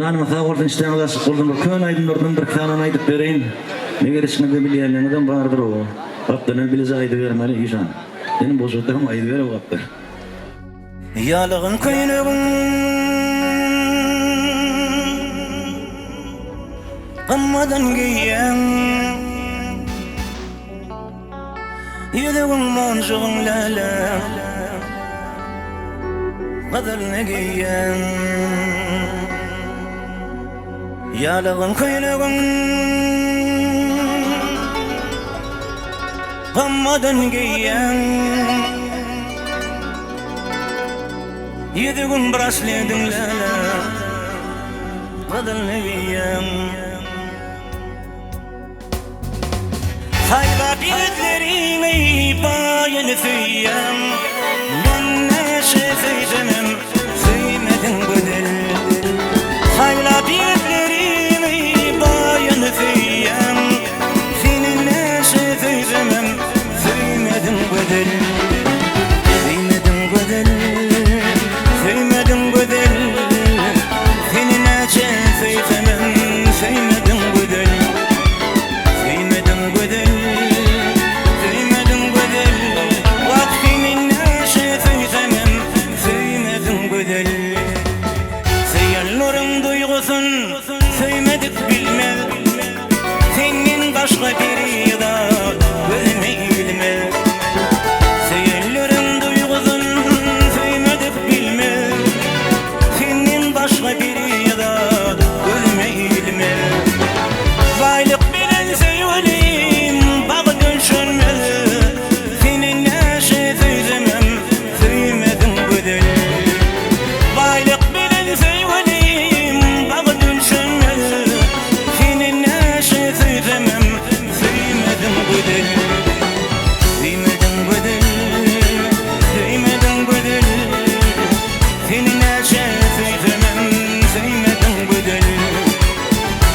Hanım sağolsun işten ulaşıp buldum. Kön aydınlardan bir kanan aydıp vereyim. Ne gelişine de bileyenlerden vardır o. Kaptanın bilize aydı vermeli işan. Benim bozuklarım aydı ver o kaptan. Yalığın köynüğün Qammadan giyen Yüzüğün moncuğun lala Qadalını giyen Yalığın köynüğün Qammadan giyen Yüzüğün brasledin lala Qadalını giyen Hayrat yüzlerini bayan füyen Ben neşe feyzemem Feymedin güdel Hayrat yüzlerini bayan füyen Senin neşe feyzemem Feymedin güdel Feymedin güdel Feymedin güdel Senin neşe feyzemem Feymedin güdel Feymedin güdel Söymedik bilme Senin başka biri da Gözüme ilme Seyirlerin duygusun Söymedik bilme Senin başka biri da Gözüme ilme Baylık bilen söyleyeyim Bak düşünme Senin neşe sözlemem Söymedim güzel Baylık bilen söyleyeyim Bak düşünme Senin neşe sözlemem Söymedim güzel Söymedim güzel Söymedim güzel Senin neşe sözlemem Söymedim güzel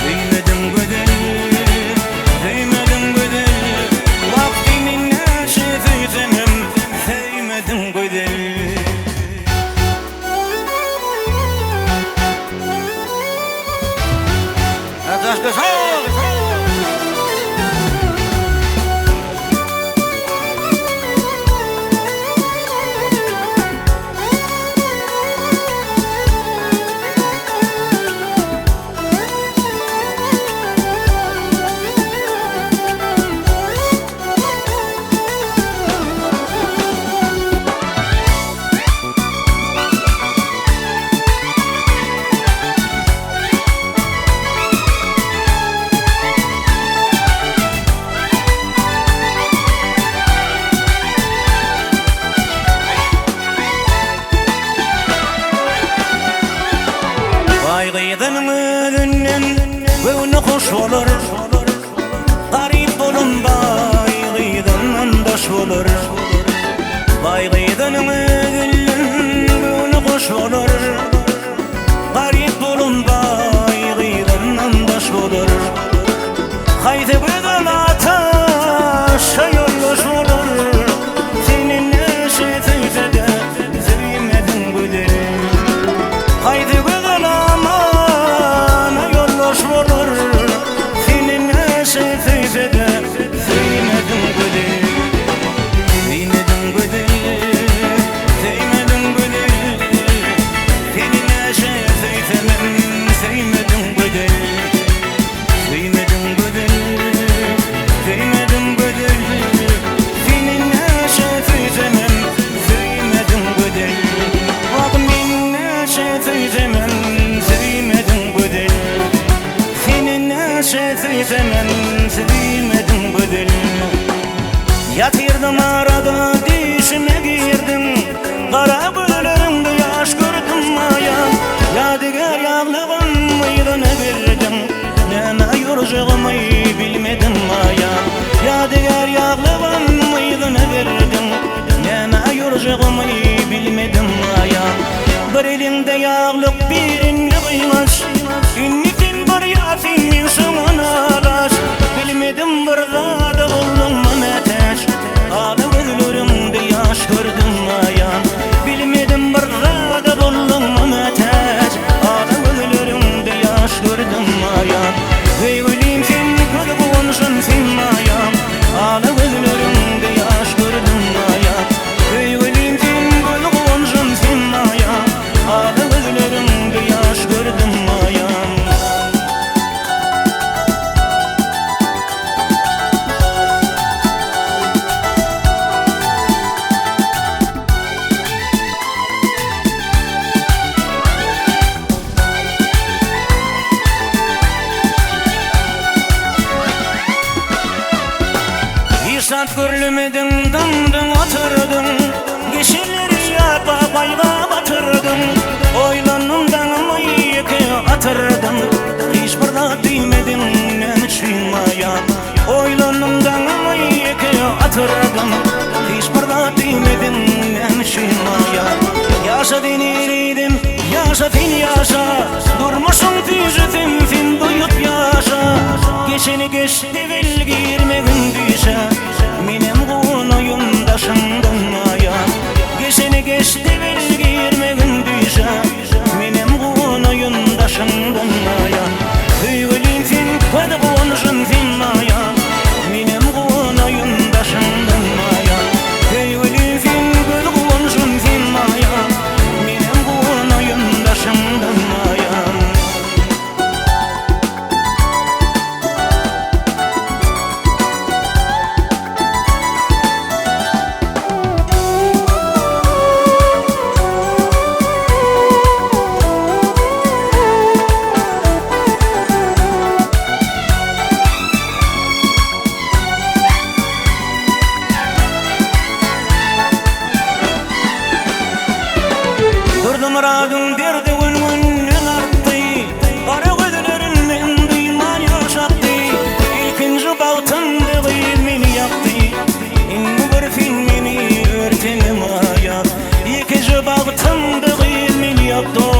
Söymedim güzel Söymedim güzel Vaktimin neşe sözlemem Söymedim güzel Ateşte sağ Baygıydın önünden Göğünü hoş olur Garip olun baygıydın andaş olur Baygıydın önünden Göğünü hoş olur Garip olun baygıydın andaş olur Haydi güzel ataşa yoldaş olur Senin neşe teyzede Sevmedin güzel Haydi güzel amana yoldaş olur Senin neşe teyzede Sevmedin güzel Sevmedin güzel Sevmedin güzel Senin neşe teyzemem Sevmedin güzel Sevmedin güzel Sevmedin güzel Senin neşe teyzemem Sevmedin güzel Bak min neşe teyzemem Sevmedin güzel Senin neşe teyzemem Sevmedin güzel Yatırdım arada dişime girdim Kara bölümde yaş gördüm maya Yadigar yağlığım mıydı ne verdim Neme yoracağımı bilmedim maya Yadigar yağlığım mıydı ne verdim Neme yoracağımı bilmedim maya Bir elinde yağlık birine kıymaş Ünnitin bir yasin sonuna alaş Bilmedim bir zada oldum mu ateş Ağlı gözlerimde yaş gördüm ayan Bilmedim bir zada oldum mu ateş Ağlı gözlerimde atırdım. Hiç burada değmedin ne çıkmaya. Oylanımdan ama iki atırdım. Hiç burada değmedin ne çıkmaya. Yaşa diniriydin, yaşa fin yaşa. Durmuşsun tüzütün fin duyup yaşa. Geçeni geçti bil girmegin düşe. Minem kuğun oyundaşımdan aya. Geçeni geçti bil girmegin düşe. Minem kuğun oyundaşımdan aya. Hüygülün fin koydu kuğunuşun fin maya. Minem kuğun oyundaşımdan aya. Hüygülün fin koydu kuğunuşun fin maya. Minem kuğun oyundaşımdan aya. Durdum radın derdi gün arttı. Kara gözlerinden duyman yaşattı. İlkinci baltındı bilmini yaptı. İnni bir filmini örtenim ayak. İkinci baltındı bilmini yaptı.